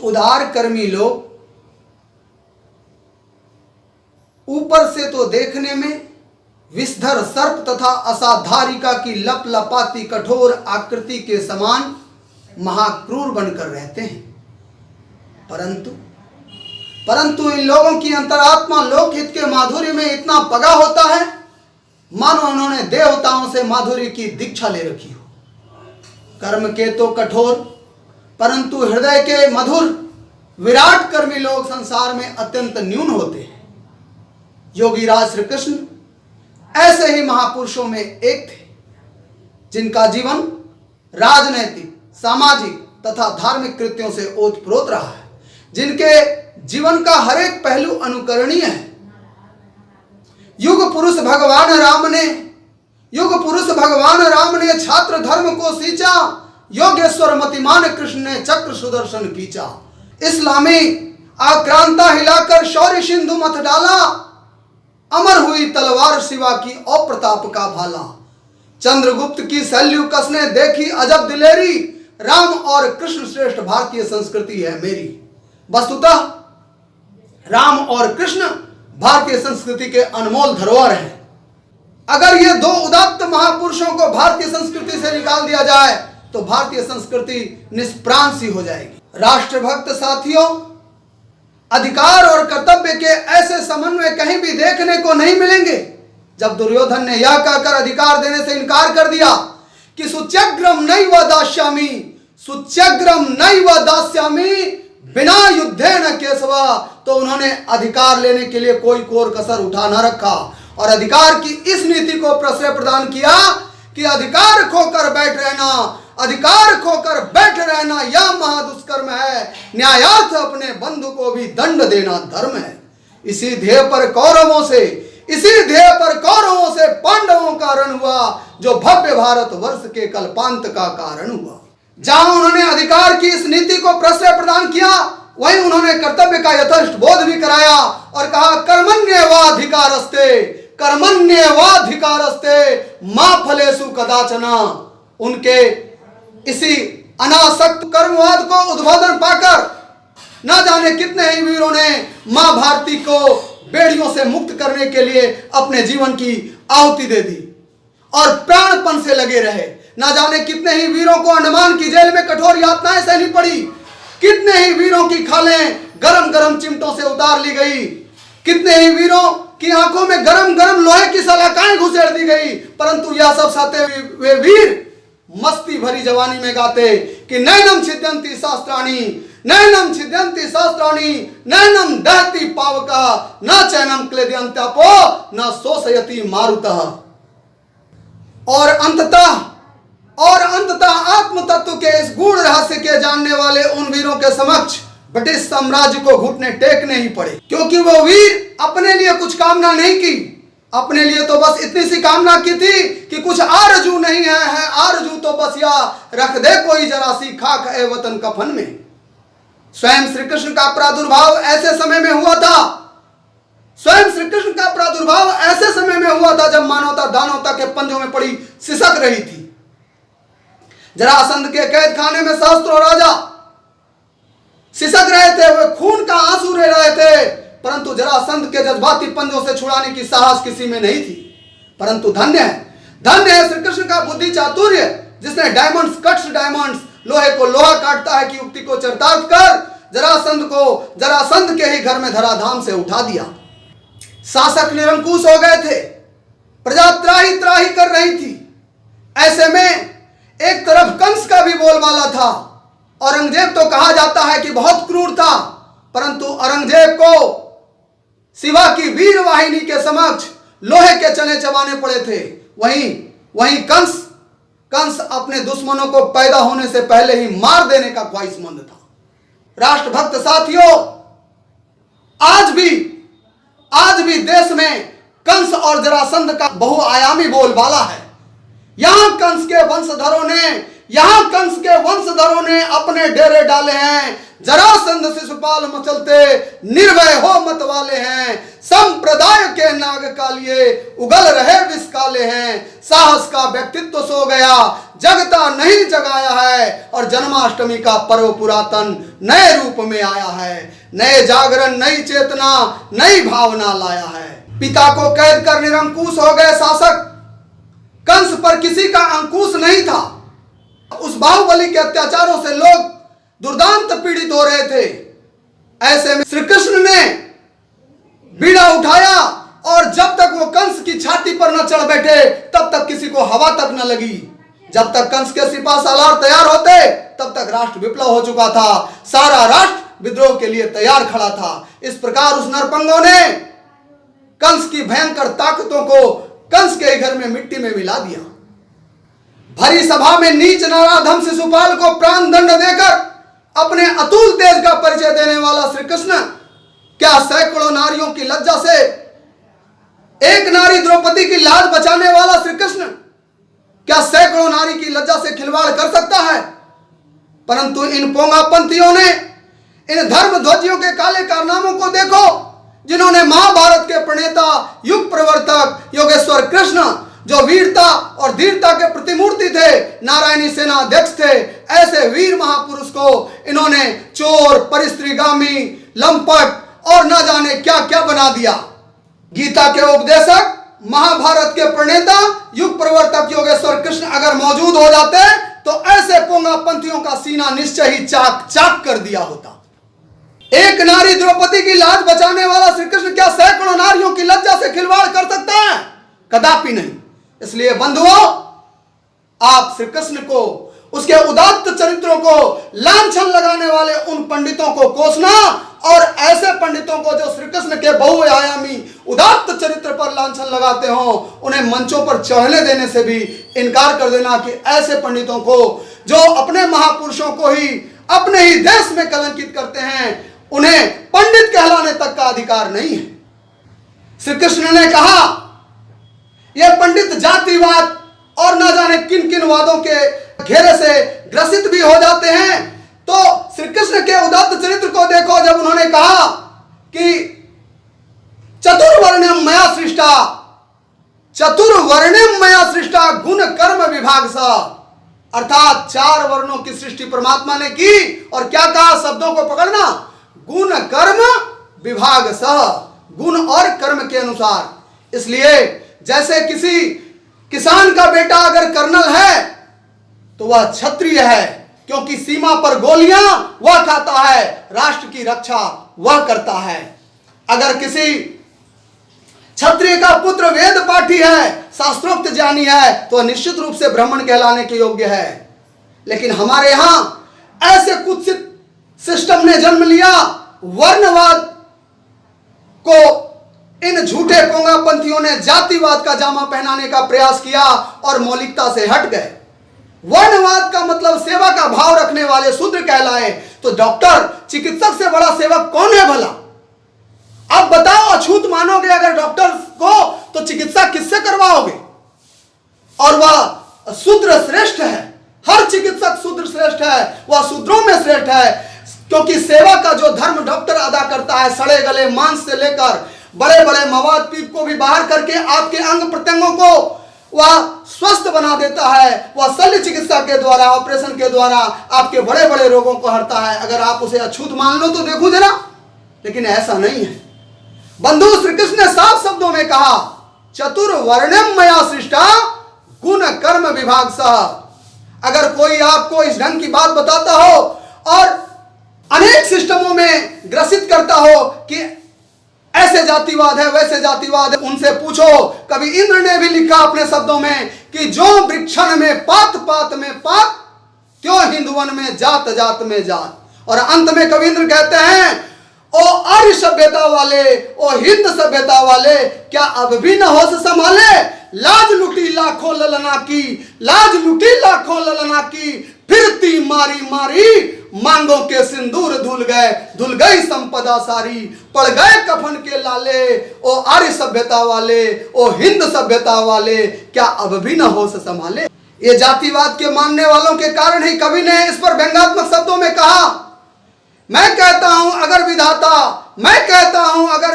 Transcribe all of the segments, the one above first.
उदार कर्मी लोग ऊपर से तो देखने में विषधर सर्प तथा असाधारिका की लपलपाती कठोर आकृति के समान महाक्रूर बनकर रहते हैं, परंतु इन लोगों की अंतरात्मा लोकहित के माधुर्य में इतना पगा होता है मानो उन्होंने देवताओं से माधुर्य की दीक्षा ले रखी हो। कर्म के तो कठोर परंतु हृदय के मधुर विराट कर्मी लोग संसार में अत्यंत न्यून होते हैं। योगीराज श्री कृष्ण ऐसे ही महापुरुषों में एक थे जिनका जीवन राजनैतिक, सामाजिक तथा धार्मिक कृत्यों से ओतप्रोत रहा है, जिनके जीवन का हर एक पहलू अनुकरणीय है। युग पुरुष भगवान राम ने छात्र धर्म को सींचा, योगेश्वर मतिमान कृष्ण ने चक्र सुदर्शन खींचा। इस्लामी आक्रांता हिलाकर शौर्य सिंधु मथ डाला, अमर हुई तलवार शिवा की अप्रताप का भाला। चंद्रगुप्त की सैल्यूकस ने देखी अजब दिलेरी, राम और कृष्ण श्रेष्ठ भारतीय संस्कृति है मेरी। वस्तुतः राम और कृष्ण भारतीय संस्कृति के अनमोल धरोहर हैं। अगर ये दो उदात्त महापुरुषों को भारतीय संस्कृति से निकाल दिया जाए तो भारतीय संस्कृति निष्प्राण सी हो जाएगी। राष्ट्रभक्त साथियों, अधिकार और कर्तव्य के ऐसे समन्वय कहीं भी देखने को नहीं मिलेंगे। जब दुर्योधन ने यह कहकर अधिकार देने से इनकार कर दिया कि सुच्यग्रम नैव दास्यामि बिना युद्धेन केशवा, तो उन्होंने अधिकार लेने के लिए कोई कोर कसर उठा न रखा और अधिकार की इस नीति को प्रश्रय प्रदान किया कि अधिकार खोकर बैठ रहना यह महादुष्कर्म है, न्यायार्थ अपने बंधु को भी दंड देना धर्म है। इसी ध्येय पर कौरवों से पांडवों का रण हुआ, जो भव्य भारत वर्ष के कल्पांत का कारण हुआ। जहां उन्होंने अधिकार की इस नीति को प्रश्रय प्रदान किया, वहीं उन्होंने कर्तव्य का यथेष्ट बोध भी कराया और कहा कर्मण्येवाधिकारस्ते मा फलेषु कदाचना। उनके इसी अनासक्त कर्मवाद को उद्बोधन पाकर न जाने कितने ही वीरों ने मां भारती को बेड़ियों से मुक्त करने के लिए अपने जीवन की आहुति दे दी और प्राणपण से लगे रहे। न जाने कितने ही वीरों को अंडमान की जेल में कठोर यातनाएं सहनी पड़ी, कितने ही वीरों की खालें गरम गरम चिमटों से उतार ली गई, कितने ही वीरों की आंखों में गरम गरम लोहे की सलाखाएं घुसेड़ दी गई। परंतु यह सब सहते वे वीर मस्ती भरी जवानी में गाते कि नैनम छिद्यन्ति शास्त्राणि नैनम दहति पावका न चैनम क्लेद्यन्त्यापो न शोषयति मारुतः। और अंततः आत्म तत्व के इस गूढ़ रहस्य के जानने वाले उन वीरों के समक्ष ब्रिटिश साम्राज्य को घुटने टेकने ही पड़े, क्योंकि वो वीर अपने लिए कुछ कामना नहीं की। अपने लिए तो बस इतनी सी कामना की थी कि कुछ आरजू नहीं है आरजू तो बस या रख दे कोई जरा सी खाक ए वतन कफन में। स्वयं श्री कृष्ण का प्रादुर्भाव ऐसे समय में हुआ था जब मानवता दानवता के पंजों में पड़ी सिसक रही थी। जरासंध के कैद खाने में सहस्त्रों राजा सिसक रहे थे, वे खून का आंसू रह रहे थे, परंतु जरासंध के जज्बाती पंजों से छुड़ाने की साहस किसी में नहीं थी। परंतु धन्य है श्री कृष्ण का बुद्धि चातुर्य, जिसने डायमंड्स कट्स डायमंड्स, लोहे को लोहा काटता है की युक्ति को चरितार्थ कर जरासंध के ही घर में धराधाम से उठा दिया। शासक निरंकुश हो गए थे, प्रजा त्राही त्राही कर रही थी। ऐसे में एक तरफ कंस का भी बोलबाला था। औरंगजेब तो कहा जाता है कि बहुत क्रूर था, परंतु औरंगजेब को शिवा की वीर वाहिनी के समक्ष लोहे के चने चबाने पड़े थे। वहीं कंस अपने दुश्मनों को पैदा होने से पहले ही मार देने का ख्वाहिशमंद था। राष्ट्रभक्त साथियों, आज भी देश में कंस और जरासंध का बहुआयामी बोलबाला है। यहां कंस के वंशधरों ने यहां कंस के वंशधरों ने अपने डेरे डाले हैं। जरासंध शिशुपाल मचलते निर्भय हो मत वाले हैं। संप्रदाय के नाग कालिए उगल रहे विष काले हैं। साहस का व्यक्तित्व सो गया जगता नहीं जगाया है। और जन्माष्टमी का पर्व पुरातन नए रूप में आया है। नए जागरण, नई चेतना, नई भावना लाया है। पिता को कैद कर निरंकुश हो गए शासक। कंस पर किसी का अंकुश नहीं था। उस बाहुबली के अत्याचारों से लोग दुर्दांत पीड़ित हो रहे थे। ऐसे में श्री कृष्ण ने बीड़ा उठाया और जब तक वो कंस की छाती पर न चढ़ बैठे तब तक किसी को हवा तक न लगी। जब तक कंस के सिपा सालार तैयार होते तब तक राष्ट्र विप्लव हो चुका था। सारा राष्ट्र विद्रोह के लिए तैयार खड़ा था। इस प्रकार उस नरपंगों ने कंस की भयंकर ताकतों को कंस के घर में मिट्टी में मिला दिया। भरी सभा में नीच नराधम शिशुपाल को प्राण दंड देकर अपने अतुल तेज का परिचय देने वाला श्री कृष्ण क्या सैकड़ों नारियों की लज्जा से, एक नारी द्रौपदी की लाज बचाने वाला श्री कृष्ण क्या सैकड़ों नारी की लज्जा से खिलवाड़ कर सकता है? परंतु इन पोंगापंथियों ने, इन धर्म ध्वजियों के काले कारनामों को देखो जिन्होंने महाभारत के प्रणेता, युग प्रवर्तक योगेश्वर कृष्ण जो वीरता और धीरता के प्रतिमूर्ति थे, नारायणी सेना अध्यक्ष थे, ऐसे वीर महापुरुष को इन्होंने चोर, परिस्त्रीगामी, लंपट और न जाने क्या क्या बना दिया। गीता के उपदेशक, महाभारत के प्रणेता, युग प्रवर्तक योगेश्वर कृष्ण अगर मौजूद हो जाते तो ऐसे पोंगापंथियों का सीना निश्चय ही चाक चाक कर दिया होता। एक नारी द्रौपदी की लाज बचाने वाला श्री कृष्ण क्या सैकड़ों नारियों की लज्जा से खिलवाड़ कर सकता है? कदापि नहीं। इसलिए बंधुओं, आप श्री कृष्ण को, उसके उदात्त चरित्रों को लांछन लगाने वाले उन पंडितों को कोसना और ऐसे पंडितों को जो श्री कृष्ण के बहुआयामी उदात्त चरित्र पर लांछन लगाते हो, उन्हें मंचों पर चढ़ने देने से भी इनकार कर देना कि ऐसे पंडितों को जो अपने महापुरुषों को ही अपने ही देश में कलंकित करते हैं, उन्हें पंडित कहलाने तक का अधिकार नहीं है। श्री कृष्ण ने कहा यह पंडित जातिवाद और न जाने किन किन वादों के घेरे से ग्रसित भी हो जाते हैं। तो श्री कृष्ण के उदात्त चरित्र को देखो, जब उन्होंने कहा कि चतुर्वर्ण्यम मया सृष्टा, चतुर्वर्ण्यम मया सृष्टा गुण कर्म विभाग सा, अर्थात 4 वर्णों की सृष्टि परमात्मा ने की। और क्या कहा? शब्दों को पकड़ना, गुण कर्म विभाग सह, गुण और कर्म के अनुसार। इसलिए जैसे किसी किसान का बेटा अगर कर्नल है तो वह क्षत्रिय है, क्योंकि सीमा पर गोलियां वह खाता है, राष्ट्र की रक्षा वह करता है। अगर किसी क्षत्रिय का पुत्र वेद पाठी है, शास्त्रोक्त ज्ञानी है, तो निश्चित रूप से ब्राह्मण कहलाने के योग्य है। लेकिन हमारे यहां ऐसे कुत्सित सिस्टम ने जन्म लिया, वर्णवाद को इन झूठे पोंगापंथियों ने जातिवाद का जामा पहनाने का प्रयास किया और मौलिकता से हट गए। वर्णवाद का मतलब सेवा का भाव रखने वाले शूद्र कहलाए। तो डॉक्टर, चिकित्सक से बड़ा सेवक कौन है भला? अब बताओ, अछूत मानोगे अगर डॉक्टर को तो चिकित्सा किससे करवाओगे? और वह शूद्र श्रेष्ठ है, हर चिकित्सक शूद्र श्रेष्ठ है, वह शूद्रों में श्रेष्ठ है, क्योंकि सेवा का जो धर्म डॉक्टर अदा करता है, सड़े गले मांस से लेकर बड़े बड़े मवाद पीप को भी बाहर करके आपके अंग प्रत्यंगों को वह स्वस्थ बना देता है। वह शल्य चिकित्सा के द्वारा, ऑपरेशन के द्वारा आपके बड़े बड़े रोगों को हरता है। अगर आप उसे अछूत मान लो तो देखो जरा, लेकिन ऐसा नहीं है। बंधु, श्री कृष्ण ने साफ शब्दों में कहा, चतुर्वर्ण्यम मया सृष्टा गुण कर्म विभाग सह। अगर कोई आपको इस ढंग की बात बताता हो और अनेक सिस्टमों में ग्रसित करता हो कि ऐसे जातिवाद है, वैसे जातिवाद है, उनसे पूछो। कभी इंद्र ने भी लिखा अपने शब्दों में कि जो वृक्षण में पात पात में पात, त्यों हिंदुवन में जात जात में जात। और अंत में कवि इंद्र कहते हैं, ओ आर्य सभ्यता वाले, ओ हिंद सभ्यता वाले, क्या अब भी न होश संभाले? लाज लुटी लाखों ललना की, लाज लुटी लाखों ललना की, फिरती मारी मारी मांगों के सिंदूर धुल गए, धुल गई संपदा सारी, पड़ गए कफन के लाले। ओ आर्य सभ्यता वाले, ओ हिंद सभ्यता वाले, क्या अब भी न होश संभाले? ये जातिवाद के मानने वालों के कारण ही कवि ने इस पर व्यंग्यात्मक शब्दों में कहा, मैं कहता हूं अगर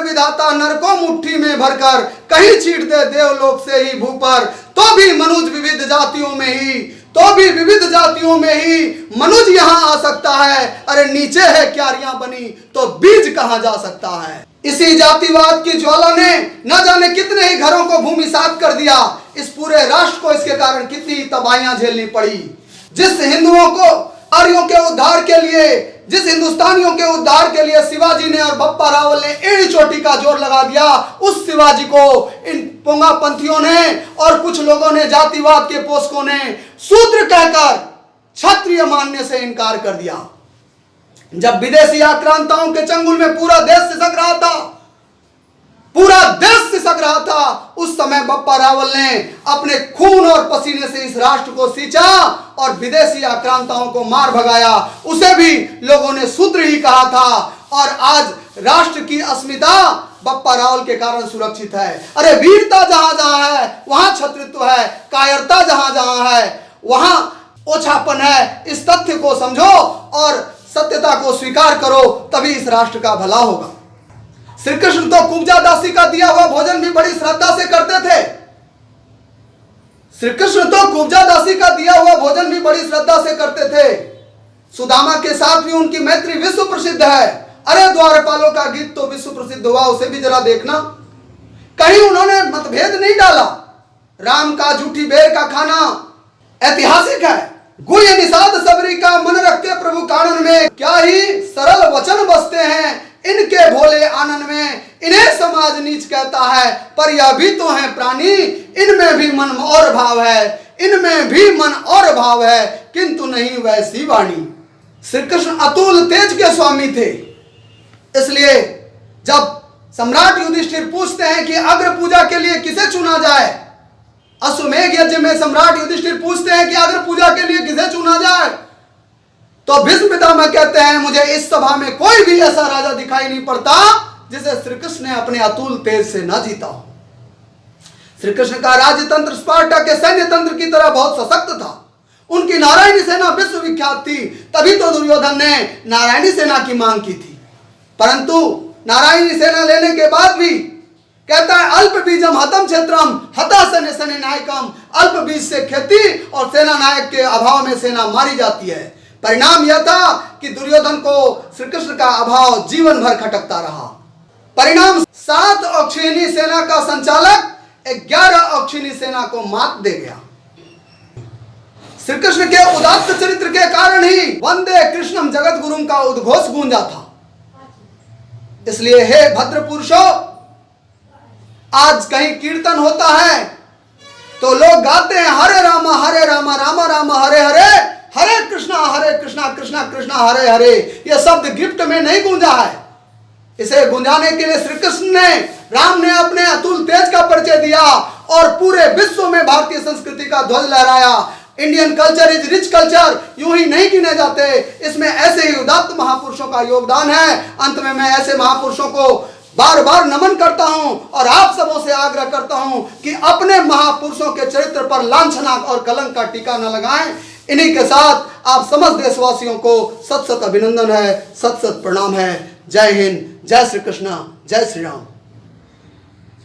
विधाता नर को मुट्ठी में भरकर कहीं छीट दे देवलोक से ही भू पर, तो भी विविध जातियों में ही मनुज यहां आ सकता है। अरे नीचे है क्यारियां बनी तो बीज कहां जा सकता है। इसी जातिवाद की ज्वाला ने न जाने कितने ही घरों को भूमिसात कर दिया। इस पूरे राष्ट्र को इसके कारण कितनी तबाहियां झेलनी पड़ी। जिस हिंदुओं को आर्यों के उद्धार के लिए, जिस हिंदुस्तानियों के उद्धार के लिए शिवाजी ने और बप्पा रावल ने एड़ी चोटी का जोर लगा दिया, उस शिवाजी को इन पोंगा पंथियों ने और कुछ लोगों ने, जातिवाद के पोषकों ने शूद्र कहकर क्षत्रिय मानने से इनकार कर दिया। जब विदेशी आक्रांताओं के चंगुल में पूरा देश सिसक रहा था, उस समय बप्पा रावल ने अपने खून और पसीने से इस राष्ट्र को सींचा और विदेशी आक्रांताओं को मार भगाया। उसे भी लोगों ने शूद्र ही कहा था और आज राष्ट्र की अस्मिता बप्पा रावल के कारण सुरक्षित है। अरे वीरता जहां जहां है वहां छत्रित्व है, कायरता जहां जहां है वहां ओछापन है। इस तथ्य को समझो और सत्यता को स्वीकार करो, तभी इस राष्ट्र का भला होगा। श्री कृष्ण तो कुब्जा दासी का दिया हुआ भोजन भी बड़ी श्रद्धा से करते थे। श्री कृष्ण तो कुब्जा दासी का दिया हुआ भोजन भी बड़ी श्रद्धा से करते थे। सुदामा के साथ भी उनकी मैत्री विश्व प्रसिद्ध है। अरे द्वारपालों का गीत तो विश्व प्रसिद्ध हुआ, उसे भी जरा देखना। कहीं उन्होंने मतभेद नहीं डाला। राम का जूठी बेर का खाना ऐतिहासिक है। गुय निषाद सबरी का मन रखते प्रभु कानन में, क्या ही सरल वचन बसते हैं इनके भोले आनंद में। इन्हें समाज नीच कहता है, पर यह भी तो है प्राणी, इनमें भी मन और भाव है, किंतु नहीं वैसी वाणी। श्री कृष्ण अतुल तेज के स्वामी थे। इसलिए जब सम्राट युधिष्ठिर पूछते हैं कि अग्र पूजा के लिए किसे चुना जाए, अश्वमेध यज्ञ में सम्राट युधिष्ठिर पूछते हैं कि अग्र पूजा के लिए किसे चुना जाए, तो भीष्म पितामह कहते हैं, मुझे इस सभा में कोई भी ऐसा राजा दिखाई नहीं पड़ता जिसे श्री कृष्ण ने अपने अतुल तेज से न जीता हो। श्री कृष्ण का राज्य तंत्र स्पार्टा के सैन्य तंत्र की तरह बहुत सशक्त था। उनकी नारायणी सेना विश्व विख्यात थी, तभी तो दुर्योधन ने नारायणी सेना की मांग की थी। परंतु नारायणी सेना लेने के बाद भी कहता है, अल्प बीजम हतम क्षेत्रम हता सने सने नायकम। अल्प बीज से खेती और सेना नायक के अभाव में सेना मारी जाती है। परिणाम यह था कि दुर्योधन को श्री कृष्ण का अभाव जीवन भर खटकता रहा। परिणाम 7 अक्षौहिणी सेना का संचालक 11 अक्षौहिणी सेना को मात दे गया। श्री कृष्ण के उदात्त चरित्र के कारण ही वंदे कृष्णम जगत गुरुम का उद्घोष गूंजा था। इसलिए हे भद्र पुरुषों, आज कहीं कीर्तन होता है तो लोग गाते हैं हरे रामा रामा रामा हरे हरे, हरे कृष्णा कृष्णा कृष्णा हरे हरे। यह शब्द गिफ्ट में नहीं गूंजा है। इसे गुंजाने के लिए श्री कृष्ण ने, राम ने अपने अतुल तेज का परिचय दिया और पूरे विश्व में भारतीय संस्कृति का ध्वज लहराया। Indian culture is rich culture, यूं ही नहीं गिने जाते, इसमें ऐसे ही उदात्त महापुरुषों का योगदान है। अंत में मैं ऐसे महापुरुषों को बार बार नमन करता हूं और आप सबों से आग्रह करता हूं कि अपने महापुरुषों के चरित्र पर लांछना और कलंक का टीका न लगाएं। इन्हीं के साथ आप समस्त देशवासियों को सत सत अभिनंदन है, सत सत प्रणाम है। जय हिंद, जय श्री कृष्ण, जय श्री राम।